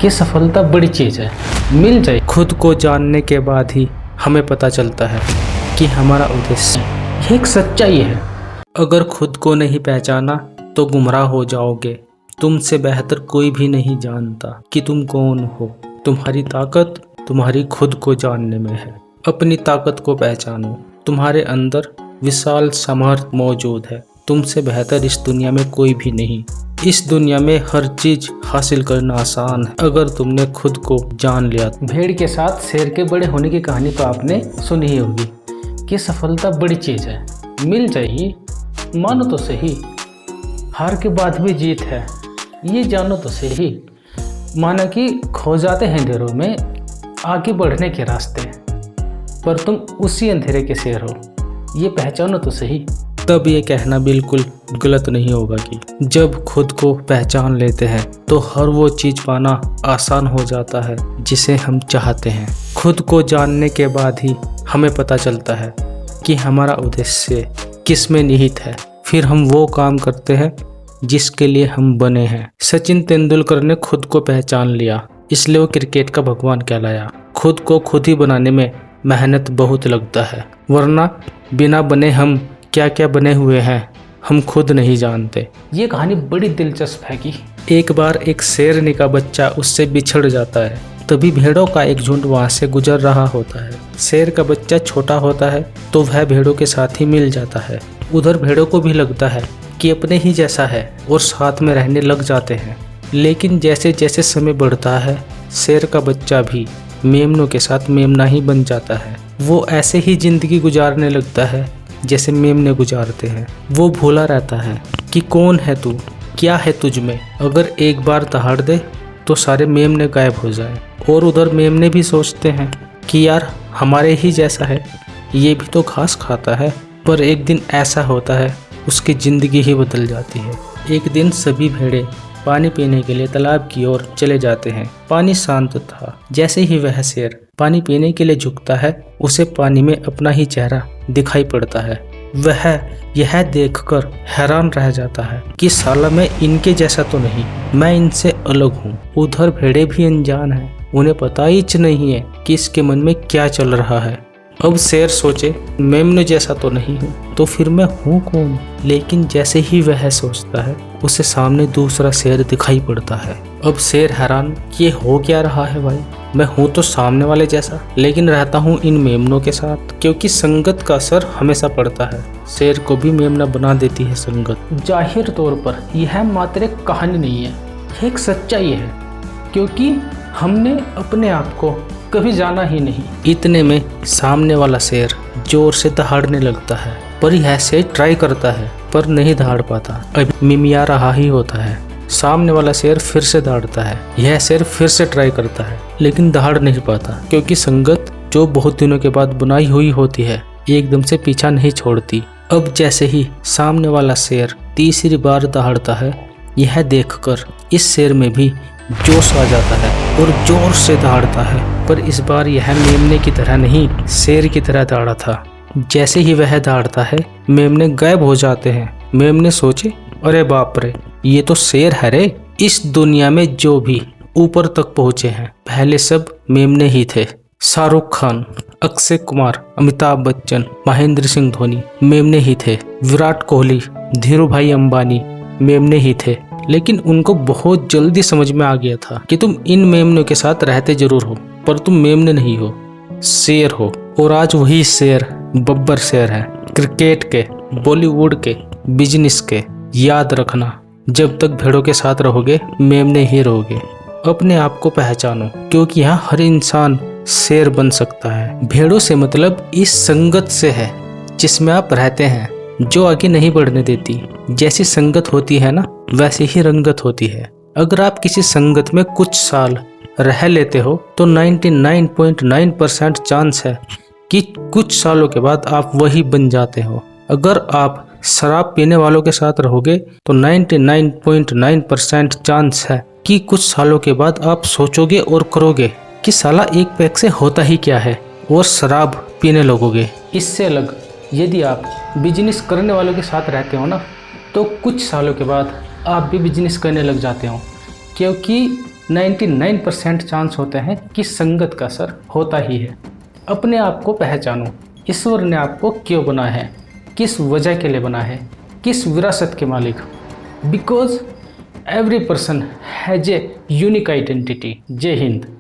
कि सफलता बड़ी चीज़ है, मिल जाए। खुद को जानने के बाद ही हमें पता चलता है कि हमारा उद्देश्य, यह एक सच्चाई है। अगर खुद को नहीं पहचाना तो गुमराह हो जाओगे। तुमसे बेहतर कोई भी नहीं जानता कि तुम कौन हो। तुम्हारी ताकत तुम्हारी खुद को जानने में है। अपनी ताकत को पहचानो। तुम्हारे अंदर विशाल सामर्थ्य मौजूद है। तुमसे बेहतर इस दुनिया में कोई भी नहीं। इस दुनिया में हर चीज हासिल करना आसान है अगर तुमने खुद को जान लिया। भेड़ के साथ शेर के बड़े होने की कहानी तो आपने सुनी ही होगी कि सफलता बड़ी चीज है, मिल जाएगी। मानो तो सही, हार के बाद भी जीत है, ये जानो तो सही। माना कि खो जाते हैं अंधेरों में आगे बढ़ने के रास्ते, पर तुम उसी अंधेरे के शेर हो, ये पहचानो तो सही। तब ये कहना बिल्कुल गलत नहीं होगा कि जब खुद को पहचान लेते हैं तो हर वो चीज़ पाना आसान हो जाता है जिसे हम चाहते हैं। खुद को जानने के बाद ही हमें पता चलता है कि हमारा उद्देश्य किस में निहित है। फिर हम वो काम करते हैं जिसके लिए हम बने हैं। सचिन तेंदुलकर ने खुद को पहचान लिया, इसलिए वो क्रिकेट का भगवान कहलाया। खुद को खुद ही बनाने में मेहनत बहुत लगता है, वरना बिना बने हम क्या क्या बने हुए हैं हम खुद नहीं जानते। ये कहानी बड़ी दिलचस्प है कि एक बार एक शेरनी का बच्चा उससे बिछड़ जाता है। तभी भेड़ों का एक झुंड वहां से गुजर रहा होता है। शेर का बच्चा छोटा होता है तो वह भेड़ों के साथ ही मिल जाता है। उधर भेड़ों को भी लगता है कि अपने ही जैसा है और साथ में रहने लग जाते हैं। लेकिन जैसे जैसे समय बढ़ता है शेर का बच्चा भी मेमनों के साथ मेमना ही बन जाता है। वो ऐसे ही जिंदगी गुजारने लगता है जैसे मेमने गुजारते हैं। वो भूला रहता है कि कौन है तू, क्या है तुझ में। अगर एक बार दहाड़ दे तो सारे मेमने गायब हो जाए। और उधर मेमने भी सोचते हैं कि यार हमारे ही जैसा है, ये भी तो घास खाता है। पर एक दिन ऐसा होता है उसकी ज़िंदगी ही बदल जाती है। एक दिन सभी भेड़े पानी पीने के लिए तालाब की ओर चले जाते हैं। पानी शांत था। जैसे ही वह शेर पानी पीने के लिए झुकता है उसे पानी में अपना ही चेहरा दिखाई पड़ता है। वह यह देखकर हैरान रह जाता है कि साला मैं इनके जैसा तो नहीं, मैं इनसे अलग हूँ। उधर भेड़े भी अनजान है, उन्हें पता ही नहीं है कि इसके मन में क्या चल रहा है। अब शेर सोचे मेमने जैसा तो नहीं हूँ तो फिर मैं हूँ कौन। लेकिन जैसे ही वह सोचता है उसे सामने दूसरा शेर दिखाई पड़ता है। अब शेर हैरान कि ये हो क्या रहा है भाई, मैं हूँ तो सामने वाले जैसा लेकिन रहता हूँ इन मेमनों के साथ, क्योंकि संगत का असर हमेशा पड़ता है। शेर को भी मेमना बना देती है संगत। जाहिर तौर पर यह मात्र एक कहानी नहीं है, यह एक सच्चाई है, क्योंकि हमने अपने आप को कभी जाना ही नहीं। इतने में सामने वाला शेर जोर से दहाड़ने लगता है, पर यह शेर ट्राई करता है पर नहीं दहाड़ पाता। अभी मिमिया रहा ही होता है। सामने वाला शेर फिर से दहाड़ता है। यह शेर फिर से ट्राई करता है लेकिन दहाड़ नहीं पाता, क्योंकि संगत जो बहुत दिनों के बाद बुनाई हुई होती है एकदम से पीछा नहीं छोड़ती। अब जैसे ही सामने वाला शेर तीसरी बार दहाड़ता है, यह देखकर इस शेर में भी जोश आ जाता है और जोर से दहाड़ता है। पर इस बार यह मेमने की तरह नहीं, शेर की तरह दहाड़ा था। जैसे ही वह दहाड़ता है मेमने गायब हो जाते हैं। मेमने सोचे अरे बाप रे, ये तो शेर है रे। इस दुनिया में जो भी ऊपर तक पहुंचे हैं पहले सब मेमने ही थे। शाहरुख खान, अक्षय कुमार, अमिताभ बच्चन, महेंद्र सिंह धोनी मेमने ही थे। विराट कोहली, धीरू भाई अंबानी मेमने ही थे। लेकिन उनको बहुत जल्दी समझ में आ गया था कि तुम इन मेमनों के साथ रहते जरूर हो पर तुम मेमने नहीं हो, शेर हो। और आज वही शेर बब्बर शेर है, क्रिकेट के, बॉलीवुड के, बिजनेस के। याद रखना, जब तक भेड़ों के साथ रहोगे मेमने ही रहोगे। अपने आप को पहचानो, क्योंकि यहाँ हर इंसान शेर बन सकता है। भेड़ों से मतलब इस संगत से है जिसमें आप रहते हैं, जो आगे नहीं बढ़ने देती। जैसी संगत होती है ना वैसी ही रंगत होती है। अगर आप किसी संगत में कुछ साल रह लेते हो तो 99.9% चांस है कि कुछ सालों के बाद आप वही बन जाते हो। अगर आप शराब पीने वालों के साथ रहोगे तो 99.9% चांस है कि कुछ सालों के बाद आप सोचोगे और करोगे कि साला एक पैक से होता ही क्या है, और शराब पीने लगोगे। इससे अलग यदि आप बिजनेस करने वालों के साथ रहते हो ना तो कुछ सालों के बाद आप भी बिजनेस करने लग जाते हो, क्योंकि 99% चांस होते हैं कि संगत का असर होता ही है। अपने आप को पहचानो, ईश्वर ने आपको क्यों बनाया है, किस वजह के लिए बना है, किस विरासत के मालिक। Because every person has a unique identity. जय हिंद।